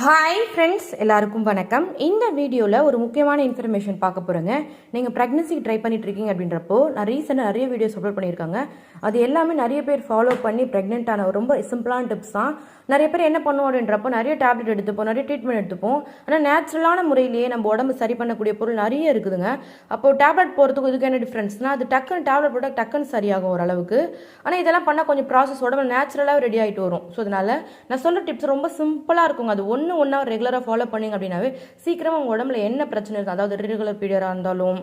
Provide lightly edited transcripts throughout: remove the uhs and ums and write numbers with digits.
Hi friends, எல்லாருக்கும் வணக்கம். இந்த வீடியோவில் ஒரு முக்கியமான இன்ஃபர்மேஷன் பார்க்க போகிறேங்க. நீங்கள் ப்ரெக்னன்சிக்கு ட்ரை பண்ணிட்டு இருக்கீங்க அப்படின்றப்போ நான் ரீசெண்டாக நிறைய வீடியோஸ் அப்லோட் பண்ணியிருக்காங்க. அது எல்லாமே நிறைய பேர் ஃபாலோ பண்ணி ப்ரெக்னென்ட்டான ரொம்ப சிம்பிளான டிப்ஸ் தான். நிறைய பேர் என்ன பண்ணுவோம் அப்படின்றப்போ நிறைய டேப்லெட் எடுத்துப்போம், நிறைய ட்ரீட்மெண்ட் எடுத்துப்போம். ஆனால் நேச்சுரலான முறையிலேயே நம்ம உடம்பு சரி பண்ணக்கூடிய பொருள் நிறைய இருக்குதுங்க. அப்போது டேப்லெட் போகிறதுக்கு இதுக்கு என்ன டிஃப்ரென்ஸ்னால், அது டக்குன்னு டேப்லெட் போட்டால் டக்குன்னு சரியாகும் ஓரளவுக்கு. ஆனால் இதெல்லாம் பண்ணால் கொஞ்சம் ப்ராசஸ் உடம்பு நேச்சுரலாக ரெடி ஆகிட்டு வரும். ஸோ அதனால் நான் சொல்கிற டிப்ஸ் ரொம்ப சிம்பிளாக இருக்குங்க. அது ஒன்றா ரெகுலராக ஃபாலோ பண்ணிங்க அப்படின்னாவே சீக்கிரமாக உங்கள் உடம்புல என்ன பிரச்சனை இருக்குது, அதாவது ரெகுலர் பீரியடாக இருந்தாலும்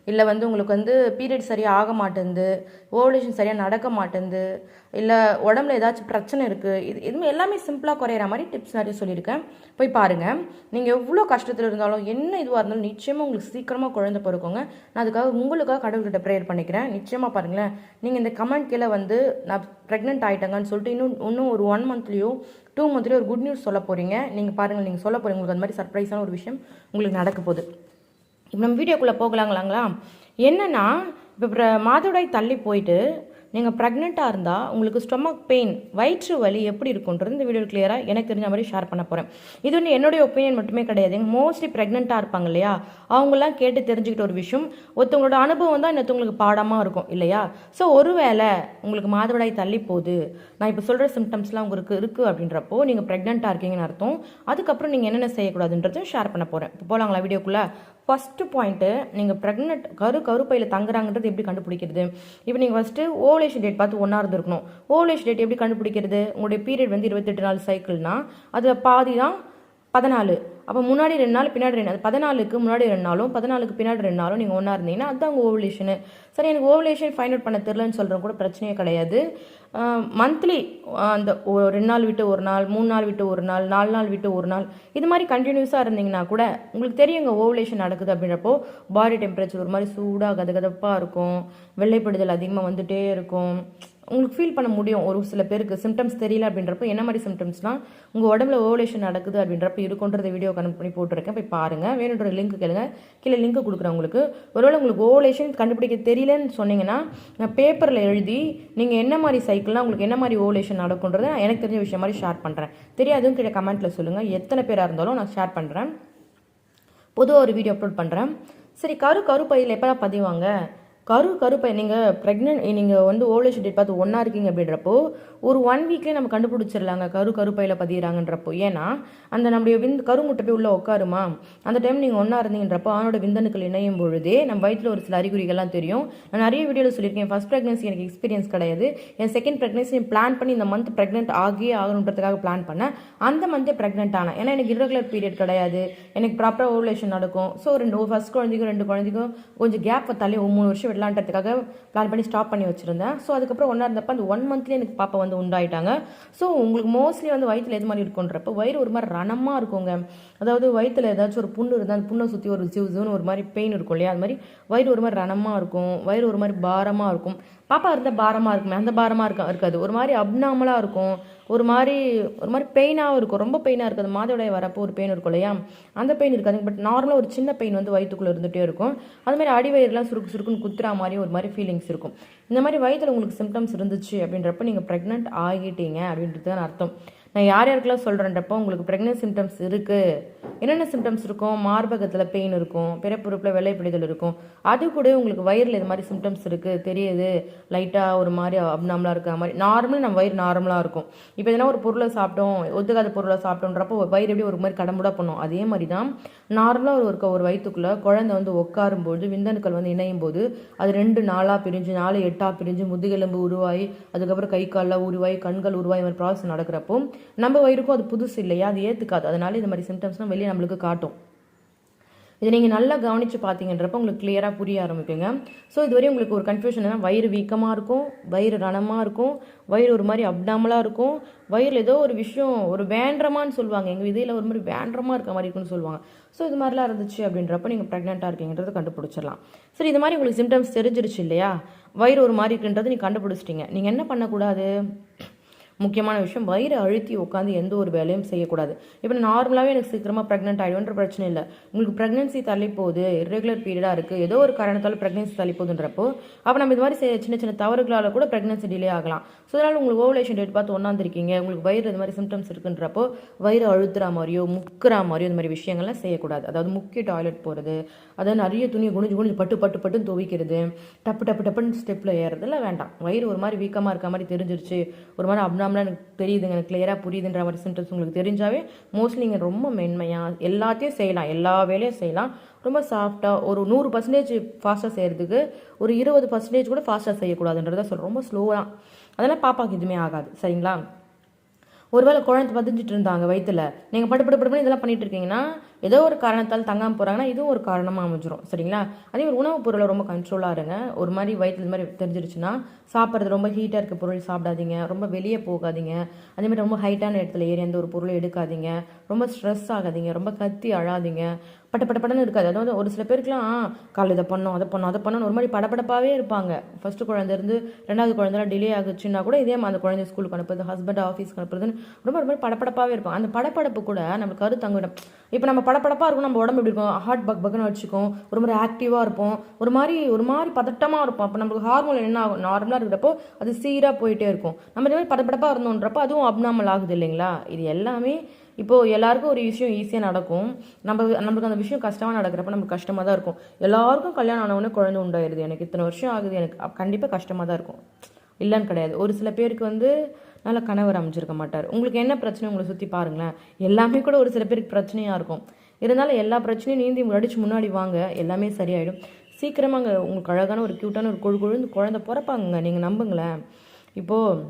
இல்லை உங்களுக்கு பீரியட் சரியாக ஆக மாட்டேங்குது, ஓவலேஷன் சரியாக நடக்க மாட்டேங்குது, இல்லை உடம்புல ஏதாச்சும் பிரச்சனை இருக்குது, இதுவுமே எல்லாமே சிம்பிளாக குறையிற மாதிரி டிப்ஸ் நிறைய சொல்லியிருக்கேன். போய் பாருங்கள். நீங்கள் எவ்வளோ கஷ்டத்தில் இருந்தாலும் என்ன இதுவாக இருந்தாலும் நிச்சயமாக உங்களுக்கு சீக்கிரமாக குழந்தை பிறக்குங்க. நான் அதுக்காக உங்களுக்காக கடவுள்கிட்ட ப்ரேயர் பண்ணிக்கிறேன். நிச்சயமாக பாருங்களேன். நீங்கள் இந்த கமெண்ட் கீழே நான் ப்ரெக்னென்ட் ஆகிட்டேங்கன்னு சொல்லிட்டு இன்னும் ஒரு 1 மந்த்லேயோ 2 மந்த்லேயோ ஒரு குட் நியூஸ் சொல்ல போகிறீங்க. நீங்கள் பாருங்கள், நீங்கள் சொல்ல போகிறீங்க. உங்களுக்கு அந்த மாதிரி சர்ப்ரைஸான ஒரு விஷயம் உங்களுக்கு நடக்க போகுது. இப்போ நம்ம வீடியோக்குள்ளே போகலாங்களாங்களா? என்னென்னா, இப்போ மாதவிடாய் தள்ளி போயிட்டு நீங்கள் ப்ரெக்னெண்ட்டாக இருந்தால் உங்களுக்கு ஸ்டொமக் பெயின், வயிற்று வலி எப்படி இருக்குன்றது இந்த வீடியோ கிளியராக எனக்கு தெரிஞ்ச மாதிரி ஷேர் பண்ண போகிறேன். இது வந்து என்னுடைய ஒப்பீனியன் மட்டுமே கிடையாது. மோஸ்ட்லி ப்ரெக்னெண்ட்டாக இருப்பாங்க இல்லையா, அவங்களாம் கேட்டு தெரிஞ்சுக்கிட்ட ஒரு விஷயம். ஒருத்தவங்களோட அனுபவம் தான் இன்னொருத்தவங்களுக்கு பாடமாக இருக்கும் இல்லையா? ஸோ ஒருவேளை உங்களுக்கு மாதவிடாய் தள்ளி போகுது, நான் இப்போ சொல்கிற சிம்டம்ஸ்லாம் உங்களுக்கு இருக்குது அப்படின்றப்போ நீங்கள் ப்ரெக்னெண்ட்டாக இருக்கீங்கன்னு அர்த்தம். அதுக்கப்புறம் நீங்கள் என்னென்ன செய்யக்கூடாதுன்றதும் ஷேர் பண்ண போகிறேன். இப்போ போகலாங்களா வீடியோக்குள்ளே? ஃபஸ்ட்டு பாயிண்ட்டு, நீங்கள் ப்ரெக்னென்ட் கருப்பையில் தங்குறாங்கன்றது எப்படி கண்டுபிடிக்கிறது? இப்போ நீங்கள் ஃபஸ்ட்டு ஓவலேஷன் டேட் பார்த்து ஒன்றா இருந்திருக்கணும். ஓவலேஷன் டேட் எப்படி கண்டுபிடிக்கிறது? உங்களுடைய பீரியட் வந்து 28 நாள் சைக்கிள்னா அதில் பாதி தான் 14. அப்போ முன்னாடி 2 நாள் பின்னாடி 2 நாள், 14க்கு முன்னாடி 2 நாளும் 14க்கு பின்னாடி 2 நாளும் நீங்கள் ஒன்றா இருந்தீங்கன்னா அதுதான் உங்கள் ஓவலேஷனு. சரி, எனக்கு ஓவலேஷன் ஃபைண்ட் அவுட் பண்ண தெரிலன்னு சொல்கிறோம் கூட பிரச்சனையே கிடையாது. மந்த்லி அந்த 2 நாள் விட்டு 1 நாள், 3 நாள் விட்டு 1 நாள், 4 நாள் விட்டு 1 நாள், இது மாதிரி கண்டினியூஸாக இருந்தீங்கன்னா கூட உங்களுக்கு தெரியுங்க ஓவலேஷன் நடக்குது அப்படின்றப்போ. பாடி டெம்பரேச்சர் ஒரு மாதிரி சூடாக கதகதப்பாக இருக்கும், வெள்ளைப்படுதல் அதிகமாக வந்துகிட்டே இருக்கும், உங்களுக்கு ஃபீல் பண்ண முடியும். ஒரு சில பேருக்கு சிம்டம்ஸ் தெரியல அப்படின்றப்போ என்ன மாதிரி சிம்டம்ஸ்னால் உங்கள் உடம்புல ஓவலேஷன் நடக்குது அப்படின்றப்ப இருக்குன்றத வீடியோ கனெக்ட் பண்ணி போட்டிருக்கேன். போய் பாருங்கள். வேணுன்ற லிங்க் கேளுங்க, கீழே லிங்க் கொடுக்குறேன் உங்களுக்கு. ஒருவேளை உங்களுக்கு ஓவலேஷன் கண்டுபிடிக்க தெரியலன்னு சொன்னீங்கன்னா நான் பேப்பரில் எழுதி நீங்கள் என்ன மாதிரி சைக்கிள்னால் உங்களுக்கு என்ன மாதிரி ஓவலேஷன் நடக்குன்றதை எனக்கு தெரிஞ்ச விஷயம் மாதிரி ஷேர் பண்ணுறேன். தெரியாதுன்னு கீழே கமெண்ட்டில் சொல்லுங்கள். எத்தனை பேராக இருந்தாலும் நான் ஷேர் பண்ணுறேன். பொதுவாக ஒரு வீடியோ அப்லோட் பண்ணுறேன். சரி, கருப்பையில் எப்போ தான் பதிவாங்க? கருப்பை நீங்கள் ப்ரெக்னென்ட், நீங்கள் வந்து ஓவலேஷன் டேட் பார்த்து ஒன்றா இருக்கீங்க அப்படின்றப்போ ஒரு 1 வீக்லேயே நம்ம கண்டுபிடிச்சிடலாங்க கருப்பையில் பதிகிறாங்கன்றப்போ. ஏன்னா அந்த நம்முடைய கருமுட்டை போய் உள்ளே உட்காருமா, அந்த டைம் நீங்கள் ஒன்றா இருந்தீங்கன்றப்போ அவனோட விந்தணுக்கள் இணையும் பொழுதே நம்ம வயிற்றில் ஒரு சில அறிகுறிகள்லாம் தெரியும். நான் நிறைய வீடியோவில் சொல்லியிருக்கேன். ஃபர்ஸ்ட் ப்ரெக்னன்சி எனக்கு எக்ஸ்பீரியன்ஸ் கிடையாது. என் செகண்ட் ப்ரெக்னன்சி பிளான் பண்ணி இந்த மந்த் ப்ரெக்னென்ட் ஆகணுன்றதுக்காக பிளான் பண்ணேன். அந்த மந்த்தே ப்ரெக்னென்ட் ஆனேன். ஏன்னா எனக்கு இரகுலர் பீரியட் கிடையாது, எனக்கு ப்ராப்பராக ஓவலேஷன் நடக்கும். ஸோ ஃபர்ஸ்ட் குழந்தைக்கும் 2 குழந்தைக்கும் கொஞ்சம் கேப் தள்ளி 3 வருஷம் விடலான்றதுக்காக பிளான் பண்ணி ஸ்டாப் பண்ணி வச்சுருந்தேன். ஸோ அதுக்கப்புறம் ஒன்றா இருந்தப்போ அந்த 1 மந்த்லேயே எனக்கு பாப்பா வந்து உண்டாயிட்டாங்க. ஸோ உங்களுக்கு மோஸ்ட்லி வந்து வயிற்றில் எது மாதிரி இருக்குன்றப்போ வயிறு ஒரு மாதிரி ரணமாக இருக்குங்க. அதாவது வயிற்றில் ஏதாச்சும் ஒரு புண்ணு இருந்தால் அந்த புண்ணை சுற்றி ஒரு ஜிவ்னு ஒரு மாதிரி பெயின் இருக்கும் இல்லையா, அது மாதிரி வயிறு ஒரு மாதிரி ரணமாக இருக்கும், வயிறு ஒரு மாதிரி பாரமாக இருக்கும். பாப்பா இருந்தால் பாரமாக இருக்குமே, அந்த பாரமாக இருக்காது, ஒரு மாதிரி அப்நார்மலாக இருக்கும், ஒரு மாதிரி பெயினாகவும் இருக்கும். ரொம்ப பெயினாக இருக்காது. மாதவிடாய் வரப்போ ஒரு பெயின் இருக்கும் இல்லையா, அந்த பெயின் இருக்காது. பட் நார்மலாக ஒரு சின்ன பெயின் வந்து வயிற்றுக்குள்ளே இருந்துகிட்டே இருக்கும். அது மாதிரி அடிவயிறுலாம் சுருக்குன்னு குத்துறா மாதிரி ஒரு மாதிரி ஃபீலிங்ஸ் இருக்கும். இந்த மாதிரி வயிற்றில் உங்களுக்கு சிம்டம்ஸ் இருந்துச்சு அப்படின்றப்ப நீங்கள் ப்ரெக்னென்ட் ஆகிட்டீங்க அப்படின்றது அர்த்தம். நான் யாருக்கெல்லாம் சொல்கிறேன்றப்போ உங்களுக்கு ப்ரெக்னென்ட் சிம்டம்ஸ் இருக்குது. என்னென்ன சிம்டம்ஸ் இருக்கும்? மார்பகத்தில் பெயின் இருக்கும், பிறப்புறுப்பில் வெள்ளைப்பிடிதல் இருக்கும், அது கூட உங்களுக்கு வயிறில் இது மாதிரி சிம்டம்ஸ் இருக்குது தெரியுது, லைட்டாக ஒரு மாதிரி அப்நார்மலாக இருக்கிற மாதிரி. நார்மலாக நம்ம வயிறு நார்மலாக இருக்கும். இப்போ எதனா ஒரு பொருளை சாப்பிட்டோம், ஒத்துக்காத பொருளை சாப்பிட்டோன்றப்போ வயிறு எப்படி ஒரு மாதிரி கடம்புடாக பண்ணும், அதே மாதிரி தான் நார்மலாக ஒரு வயிற்றுக்குள்ளே குழந்தை வந்து உட்காரும்போது விந்தணுக்கள் வந்து இணையும் போது அது 2 நாளாக பிரிஞ்சு 4 8 பிரிஞ்சு முதுகெலும்பு உருவாகி அதுக்கப்புறம் கை காலில் உருவாகி கண்கள் உருவாகி மாதிரி ப்ராசஸ் நடக்கிறப்போ நம்ம வயிறுக்கும் அது புதுசு இல்லையா, அது ஏற்றுக்காது. அதனால இந்த மாதிரி சிம்டம்ஸ்லாம் வெளியே நம்மளுக்கு காட்டும். இதை நீங்கள் நல்லா கவனித்து பார்த்தீங்கன்றப்ப உங்களுக்கு கிளியராக புரிய ஆரம்பிக்குங்க. ஸோ இதுவரை உங்களுக்கு ஒரு கன்ஃபியூஷன் தான். வயிறு வீக்கமாக இருக்கும், வயிறு ரணமாக இருக்கும், வயிறு ஒரு மாதிரி அப்டாமலாக இருக்கும், வயிறில் ஏதோ ஒரு விஷயம் ஒரு வேண்டமான்னு சொல்லுவாங்க, எங்கள் இதில் ஒரு மாதிரி வேண்டமாக இருக்க மாதிரி இருக்குன்னு சொல்லுவாங்க. ஸோ இது மாதிரிலாம் இருந்துச்சு அப்படின்றப்ப நீங்கள் ப்ரெக்னெண்ட்டாக இருக்கீங்கன்றதை கண்டுபிடிச்சிடலாம். சரி, இது மாதிரி உங்களுக்கு சிம்டம்ஸ் தெரிஞ்சிருச்சு இல்லையா, வயிறு ஒரு மாதிரி இருக்குன்றது நீங்கள் கண்டுபிடிச்சிட்டிங்க. நீங்கள் என்ன பண்ணக்கூடாது? முக்கியமான விஷயம், வயிறு அழுத்தி உட்காந்து எந்த ஒரு வேலையும் செய்யக்கூடாது. இப்போ நார்மலாகவே எனக்கு சீக்கிரமாக ப்ரெக்னென்ட் ஆகிடுன்ற பிரச்சனை இல்லை. உங்களுக்கு ப்ரெக்னன்சி தள்ளி போகுது, இரெகுலர் பீரியடாக இருக்குது, ஏதோ ஒரு காரணத்தால் ப்ரெக்னன்சி தள்ளி போகுதுன்றப்போ அப்போ நம்ம இது மாதிரி சின்ன சின்ன தவறுகளால் கூட ப்ரெக்னன்சி டிலே ஆகலாம். ஸோ அதனால் உங்களுக்கு ஓவலேஷன் டேட் பார்த்து ஒன்றாந்துருக்கீங்க, உங்களுக்கு வயிறு இது மாதிரி சிம்டம்ஸ் இருக்குன்றப்போ வயிறு அழுத்துற மாதிரியோ முக்குற மாதிரியோ இந்த மாதிரி விஷயங்கள்லாம் செய்யக்கூடாது. அதாவது முக்கிய டாய்லெட் போகிறது, அதாவது நிறைய துணியை குனிஞ்சு குனிஞ்சு பட்டு பட்டு பட்டுன்னு துவைக்கிறது, டப்பு டப்பு டப்புன்னு ஸ்டெப்பில் ஏறதெல்லாம் வேண்டாம். வயிறு ஒரு மாதிரி வீக்கமாக இருக்க மாதிரி தெரிஞ்சிருச்சு, ஒரு மாதிரி அப்டாமலாம் எனக்கு தெரியுதுங்க, எனக்கு கிளியராக புரியுதுன்ற மாதிரி சிம்டம்ஸ் உங்களுக்கு தெரிஞ்சாவே மோஸ்ட்லி நீங்கள் ரொம்ப மென்மையாக எல்லாத்தையும் செய்யலாம், எல்லா வேலையும் செய்யலாம். ரொம்ப சாஃப்டாக ஒரு 100% ஃபாஸ்ட்டாக செய்கிறதுக்கு ஒரு 20% கூட ஃபாஸ்ட்டாக செய்யக்கூடாதுன்றதை சொல்கிறேன். ரொம்ப ஸ்லோவாக, அதெல்லாம் பாப்பாவுக்கு எதுவுமே ஆகாது. சரிங்களா? ஒருவேளை குழந்தை பதிஞ்சிட்டு இருந்தாங்க வயிற்றுல, நீங்கள் படுப்பட்டு இதெல்லாம் பண்ணிட்டு இருக்கீங்கன்னா ஏதோ ஒரு காரணத்தால் தங்காமல் போகிறாங்கன்னா இதுவும் ஒரு காரணமாக அமைஞ்சிரும். சரிங்களா? அதே ஒரு உணவுப் பொருளை ரொம்ப கண்ட்ரோலாக இருங்க. ஒரு மாதிரி வயிற்று இது மாதிரி தெரிஞ்சிருச்சுன்னா சாப்பிட்றது ரொம்ப ஹீட்டாக இருக்க பொருள் சாப்பிடாதீங்க, ரொம்ப வெளியே போகாதீங்க, அதேமாதிரி ரொம்ப ஹைட்டான இடத்துல ஏறி எந்த ஒரு பொருளை எடுக்காதீங்க, ரொம்ப ஸ்ட்ரெஸ் ஆகாதீங்க, ரொம்ப கத்தி அழாதீங்க, பட்டன்னு இருக்காது. அதாவது ஒரு சில பேருக்குலாம் காலையில் இதை பண்ணோம் அதை பண்ணோம் அதை பண்ணோன்னு ஒரு மாதிரி படப்படப்பாகவே இருப்பாங்க. ஃபஸ்ட்டு குழந்தை இருந்து 2வது குழந்தைலாம் டிலே ஆகுச்சுன்னா கூட இதே மாதிரி அந்த குழந்தை ஸ்கூலுக்கு அனுப்புறது, ஹஸ்பண்ட் ஆஃபீஸ்க்கு அனுப்புறதுன்னு ரொம்ப ஒரு மாதிரி படப்படப்பாகவே இருப்பாங்க. அந்த படப்படப்பு கூட நம்மளுக்கு கருத்தங்கிடும். இப்போ நம்ம படப்படப்பாக இருக்கும், நம்ம உடம்பு எப்படி இருக்கும், ஹார்ட் பக்னு வச்சுக்கும், ஒரு மாதிரி ஆக்டிவாக இருப்போம், ஒரு மாதிரி பதட்டமாக இருப்போம். அப்போ நம்மளுக்கு ஹார்மோன் என்ன ஆகும், நார்மலாக இருக்கிறப்போ அது சீராக போயிட்டே இருக்கும். நம்ம இந்த மாதிரி படப்படப்பாக இருந்தோன்றப்போ அதுவும் அப்நார்மல் ஆகுது இல்லைங்களா? இது எல்லாமே இப்போது எல்லாருக்கும் ஒரு விஷயம் ஈஸியாக நடக்கும், நம்மளுக்கு அந்த விஷயம் கஷ்டமாக நடக்கிறப்ப நமக்கு கஷ்டமாக தான் இருக்கும். எல்லாருக்கும் கல்யாணம் ஆனவொடனே குழந்தை உண்டாயிருது, எனக்கு இத்தனை வருஷம் ஆகுது, எனக்கு கண்டிப்பாக கஷ்டமாக தான் இருக்கும், இல்லைன்னு கிடையாது. ஒரு சில பேருக்கு நல்ல கணவர் அமைஞ்சிருக்க மாட்டார். உங்களுக்கு என்ன பிரச்சனை உங்களை சுற்றி பாருங்களேன், எல்லாமே கூட ஒரு சில பேருக்கு பிரச்சனையாக இருக்கும். இருந்தாலும் எல்லா பிரச்சனையும் நீந்தி அடிச்சு முன்னாடி வாங்க, எல்லாமே சரியாயிடும். சீக்கிரமாக உங்களுக்கு அழகான ஒரு க்யூட்டான ஒரு குழந்தை பிறப்பாங்க, நீங்கள் நம்புங்களேன். இப்போது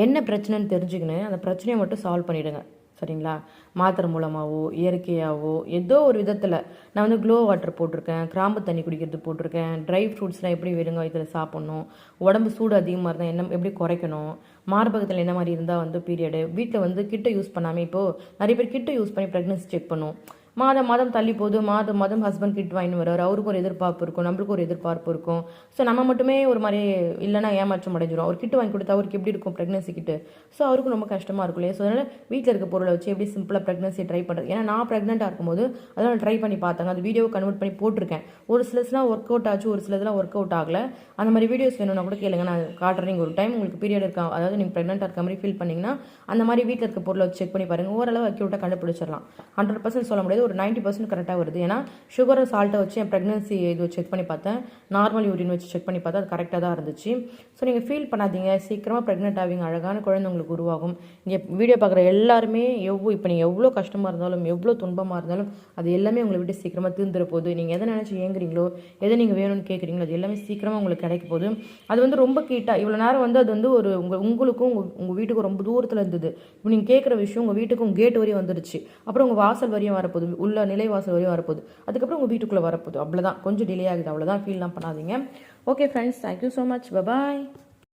என்ன பிரச்சனைன்னு தெரிஞ்சுக்கின்னு அந்த பிரச்சனையை மட்டும் சால்வ் பண்ணிவிடுங்க. சரிங்களா? மாத்திரை மூலமாகவோ இயற்கையாகவோ ஏதோ ஒரு விதத்தில் நான் க்ளோ வாட்டர் போட்டிருக்கேன், கிராம்பு தண்ணி குடிக்கிறது போட்டிருக்கேன், ட்ரை ஃப்ரூட்ஸ்லாம் எப்படி வெறுங்க இதில் சாப்பிட்ணும், உடம்பு சூடு அதிகமாக இருந்தால் என்ன எப்படி குறைக்கணும், மார்பகத்தில் என்ன மாதிரி இருந்தால் பீரியடு, வீட்டில் கிட்ட யூஸ் பண்ணாமல் இப்போது நிறைய பேர் கிட்ட யூஸ் பண்ணி ப்ரெக்னன்சி செக் பண்ணும். மாதம் தள்ளி போகுது, மாதம் ஹஸ்பண்ட் கிட் வாங்கி வர்றாரு, அவருக்கு ஒரு எதிர்பார்ப்பு இருக்கும், நம்மளுக்கு ஒரு எதிர்பார்ப்பு இருக்கும். ஸோ நம்ம மட்டுமே ஒரு மாதிரி இல்லைனா ஏமாற்றம் அடைஞ்சிடும். அவர் கிட்ட வாங்கி கொடுத்தா அவருக்கு எப்படி இருக்கும் ப்ரெக்னன்சி கிட்டு, ஸோ அவருக்கும் ரொம்ப கஷ்டமாக இருக்கும் இல்லையா? ஸோ அதனால் வீட்டில் இருக்க பொருளை வச்சு எப்படி சிம்பிளாக ப்ரெக்னன்சி ட்ரை பண்ணுறது. ஏன்னா நான் ப்ரெக்னெண்ட்டாக இருக்கும்போது அதெல்லாம் ட்ரை பண்ணி பார்த்தாங்க, அது வீடியோவை கன்வெர்ட் பண்ணி போட்டிருக்கேன். ஒரு சிலதுலாம் ஒர்க் அவுட் ஆச்சு, ஒரு சிலதுலாம் ஒர்க் அவுட் ஆகலை. அந்த மாதிரி வீடியோஸ் வேணும்னா கூட கேளுங்க, நான் காட்டுறேன். ஒரு டைம் உங்களுக்கு பீரியட் இருக்கா, அதாவது நீங்கள் ப்ரெக்னெண்ட்டாக இருக்க மாதிரி ஃபீல் பண்ணிங்கன்னா அந்த மாதிரி வீட்டில் இருக்க பொருளை வச்சு செக் பண்ணி பாருங்கள், ஓரளவு அக்யூட்டாக கண்டுபிடிச்சிடலாம். 100% சொல்ல முடியாது, ஒரு 90% கரெக்டாக வருது. ஏன்னா சுகரும் சால்ட்டை வச்சு என் ப்ரெக்னன்சி இது செக் பண்ணி பார்த்தேன், நார்மல் யூரின் வச்சு செக் பண்ணி பார்த்தா அது கரெக்டாக தான் இருந்துச்சு. ஸோ நீங்கள் ஃபீல் பண்ணாதீங்க, சீக்கிரமாக ப்ரெக்னென்ட் ஆவீங்க, அழகான குழந்தை உங்களுக்கு உருவாகும். இங்கே வீடியோ பார்க்குற எல்லாருமே இப்போ நீங்கள் எவ்வளோ கஷ்டமாக இருந்தாலும் எவ்வளோ துன்பமாக இருந்தாலும் அது எல்லாமே உங்களை விட்டு சீக்கிரமாக தீர்ந்துட போகுது. நீங்கள் எதை நினச்சி ஏங்குறீங்களோ, எதை நீங்கள் வேணும்னு கேட்குறீங்களோ அது எல்லாமே சீக்கிரமாக உங்களுக்கு கிடைக்க போகுது. அது ரொம்ப கீட்டாக இவ்வளோ நேரம் அது ஒரு உங்களுக்கும் உங்கள் வீட்டுக்கும் ரொம்ப தூரத்தில் இருந்தது. இப்போ நீங்கள் கேட்குற விஷயம் உங்கள் வீட்டுக்கும் கேட் வரையும் வந்துடுச்சு, அப்புறம் உங்கள் வாசல் வரையும் வரப்போகுது, உள்ள நிலைவாசல் வரையும் வரப்போகுது, அதுக்கப்புறம் உங்கள் வீட்டுக்குள்ளே வரப்போகுது. அவ்வளோதான், கொஞ்சம் டிலே ஆகுது, அவ்வளோதான், ஃபீல்லாம் பண்ணாதீங்க. Okay friends, thank you so much, bye bye.